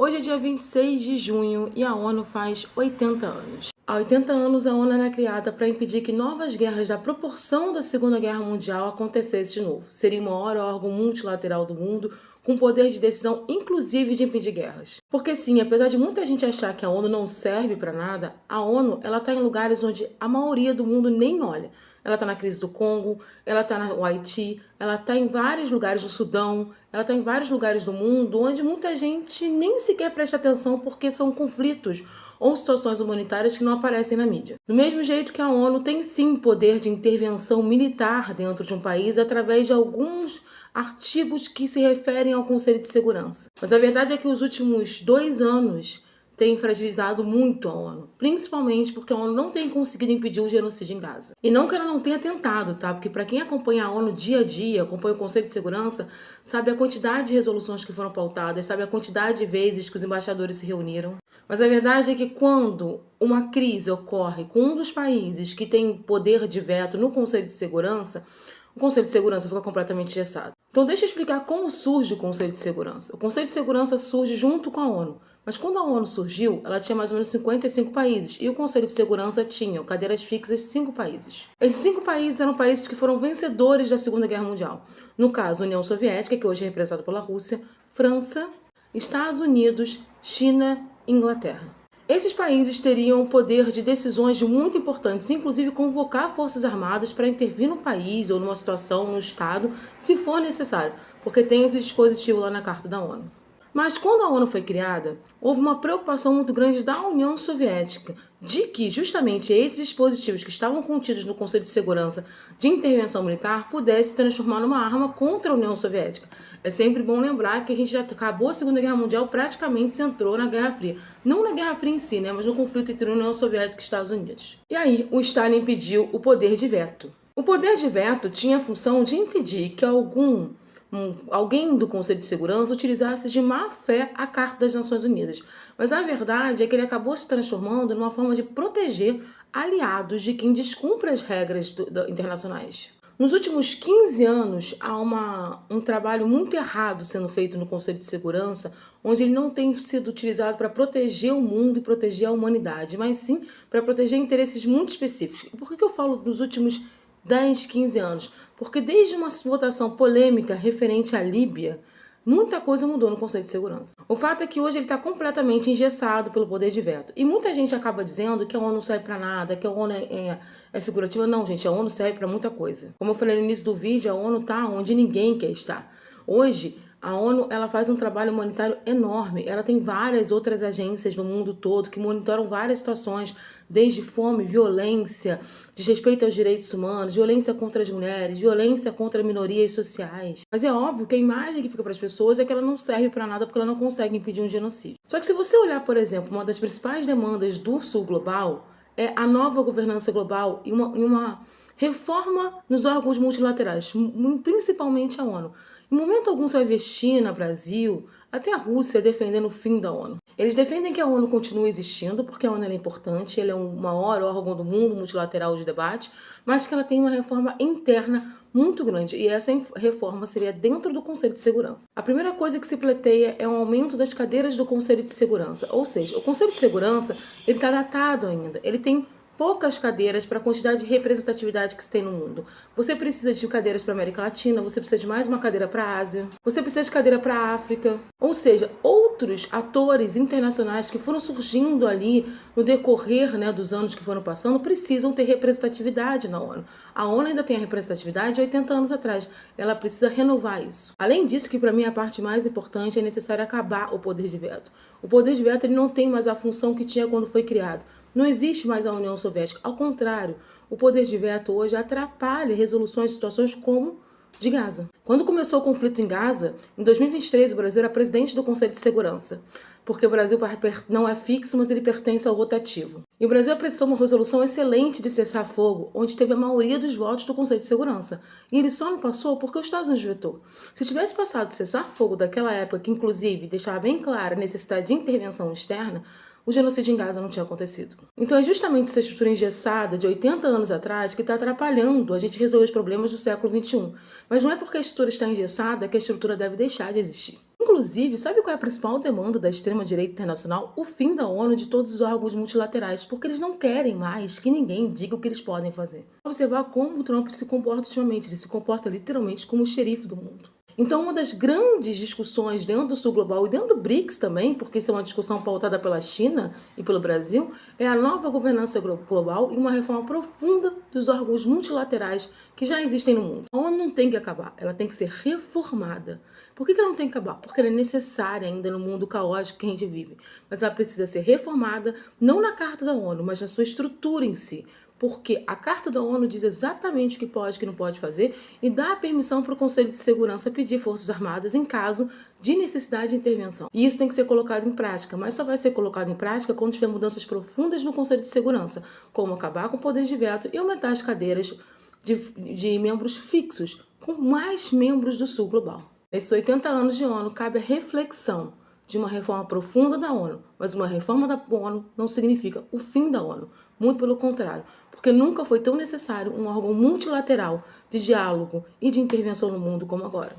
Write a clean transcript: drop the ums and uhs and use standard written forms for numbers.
Hoje é dia 26 de junho e a ONU faz 80 anos. Há 80 anos, a ONU era criada para impedir que novas guerras da proporção da Segunda Guerra Mundial acontecessem de novo. Seria o maior órgão multilateral do mundo, com poder de decisão inclusive de impedir guerras. Porque sim, apesar de muita gente achar que a ONU não serve para nada, a ONU está em lugares onde a maioria do mundo nem olha. Ela está na crise do Congo, ela está no Haiti, ela está em vários lugares do Sudão, ela está em vários lugares do mundo onde muita gente nem sequer presta atenção porque são conflitos ou situações humanitárias que não aparecem na mídia. Do mesmo jeito que a ONU tem sim poder de intervenção militar dentro de um país através de alguns artigos que se referem ao Conselho de Segurança. Mas a verdade é que os últimos 2 anos tem fragilizado muito a ONU, principalmente porque a ONU não tem conseguido impedir o genocídio em Gaza. E não que ela não tenha tentado, tá? Porque para quem acompanha a ONU dia a dia, acompanha o Conselho de Segurança, sabe a quantidade de resoluções que foram pautadas, sabe a quantidade de vezes que os embaixadores se reuniram. Mas a verdade é que quando uma crise ocorre com um dos países que tem poder de veto no Conselho de Segurança, o Conselho de Segurança fica completamente engessado. Então deixa eu explicar como surge o Conselho de Segurança. O Conselho de Segurança surge junto com a ONU. Mas quando a ONU surgiu, ela tinha mais ou menos 55 países e o Conselho de Segurança tinha cadeiras fixas de 5 países. Esses 5 países eram países que foram vencedores da Segunda Guerra Mundial. No caso, a União Soviética, que hoje é representada pela Rússia, França, Estados Unidos, China e Inglaterra. Esses países teriam o poder de decisões muito importantes, inclusive convocar forças armadas para intervir no país ou numa situação, no estado, se for necessário, porque tem esse dispositivo lá na Carta da ONU. Mas quando a ONU foi criada, houve uma preocupação muito grande da União Soviética de que justamente esses dispositivos que estavam contidos no Conselho de Segurança de intervenção militar pudessem se transformar numa arma contra a União Soviética. É sempre bom lembrar que a gente já acabou a Segunda Guerra Mundial, praticamente se entrou na Guerra Fria. Não na Guerra Fria em si, mas no conflito entre a União Soviética e Estados Unidos. E aí, o Stalin pediu o poder de veto. O poder de veto tinha a função de impedir que alguém do Conselho de Segurança utilizasse de má fé a Carta das Nações Unidas. Mas a verdade é que ele acabou se transformando numa forma de proteger aliados de quem descumpre as regras internacionais. Nos últimos 15 anos, há um trabalho muito errado sendo feito no Conselho de Segurança, onde ele não tem sido utilizado para proteger o mundo e proteger a humanidade, mas sim para proteger interesses muito específicos. E por que eu falo nos últimos 10, 15 anos? Porque desde uma votação polêmica referente à Líbia, muita coisa mudou no Conselho de Segurança. O fato é que hoje ele está completamente engessado pelo poder de veto. E muita gente acaba dizendo que a ONU não serve para nada, que a ONU é figurativa. Não, gente, a ONU serve para muita coisa. Como eu falei no início do vídeo, a ONU está onde ninguém quer estar. Hoje, a ONU faz um trabalho humanitário enorme. Ela tem várias outras agências no mundo todo que monitoram várias situações, desde fome, violência, desrespeito aos direitos humanos, violência contra as mulheres, violência contra minorias sociais. Mas é óbvio que a imagem que fica para as pessoas é que ela não serve para nada porque ela não consegue impedir um genocídio. Só que se você olhar, por exemplo, uma das principais demandas do Sul Global é a nova governança global e uma reforma nos órgãos multilaterais, principalmente a ONU. Em momento algum você vai ver China, Brasil, até a Rússia defendendo o fim da ONU. Eles defendem que a ONU continue existindo, porque a ONU é importante, ela é o maior órgão do mundo multilateral de debate, mas que ela tem uma reforma interna muito grande, e essa reforma seria dentro do Conselho de Segurança. A primeira coisa que se pleiteia é um aumento das cadeiras do Conselho de Segurança, ou seja, o Conselho de Segurança está datado ainda, ele tem poucas cadeiras para a quantidade de representatividade que se tem no mundo. Você precisa de cadeiras para a América Latina, você precisa de mais uma cadeira para a Ásia, você precisa de cadeira para a África. Ou seja, outros atores internacionais que foram surgindo ali no decorrer dos anos que foram passando precisam ter representatividade na ONU. A ONU ainda tem a representatividade de 80 anos atrás. Ela precisa renovar isso. Além disso, que para mim a parte mais importante, é necessário acabar o poder de veto. O poder de veto ele não tem mais a função que tinha quando foi criado. Não existe mais a União Soviética. Ao contrário, o poder de veto hoje atrapalha resoluções de situações como de Gaza. Quando começou o conflito em Gaza, em 2023, o Brasil era presidente do Conselho de Segurança, porque o Brasil não é fixo, mas ele pertence ao rotativo. E o Brasil apresentou uma resolução excelente de cessar-fogo, onde teve a maioria dos votos do Conselho de Segurança. E ele só não passou porque os Estados Unidos vetou. Se tivesse passado o cessar-fogo daquela época, que inclusive deixava bem clara a necessidade de intervenção externa, o genocídio em Gaza não tinha acontecido. Então é justamente essa estrutura engessada de 80 anos atrás que está atrapalhando a gente resolver os problemas do século XXI. Mas não é porque a estrutura está engessada que a estrutura deve deixar de existir. Inclusive, sabe qual é a principal demanda da extrema-direita internacional? O fim da ONU e de todos os órgãos multilaterais, porque eles não querem mais que ninguém diga o que eles podem fazer. Observar como o Trump se comporta ultimamente, ele se comporta literalmente como o xerife do mundo. Então, uma das grandes discussões dentro do Sul Global e dentro do BRICS também, porque isso é uma discussão pautada pela China e pelo Brasil, é a nova governança global e uma reforma profunda dos órgãos multilaterais que já existem no mundo. A ONU não tem que acabar, ela tem que ser reformada. Por que ela não tem que acabar? Porque ela é necessária ainda no mundo caótico que a gente vive. Mas ela precisa ser reformada, não na Carta da ONU, mas na sua estrutura em si. Porque a Carta da ONU diz exatamente o que pode e o que não pode fazer e dá permissão para o Conselho de Segurança pedir Forças Armadas em caso de necessidade de intervenção. E isso tem que ser colocado em prática, mas só vai ser colocado em prática quando tiver mudanças profundas no Conselho de Segurança, como acabar com o poder de veto e aumentar as cadeiras de membros fixos, com mais membros do Sul Global. Nesses 80 anos de ONU, cabe a reflexão de uma reforma profunda da ONU, mas uma reforma da ONU não significa o fim da ONU, muito pelo contrário, porque nunca foi tão necessário um órgão multilateral de diálogo e de intervenção no mundo como agora.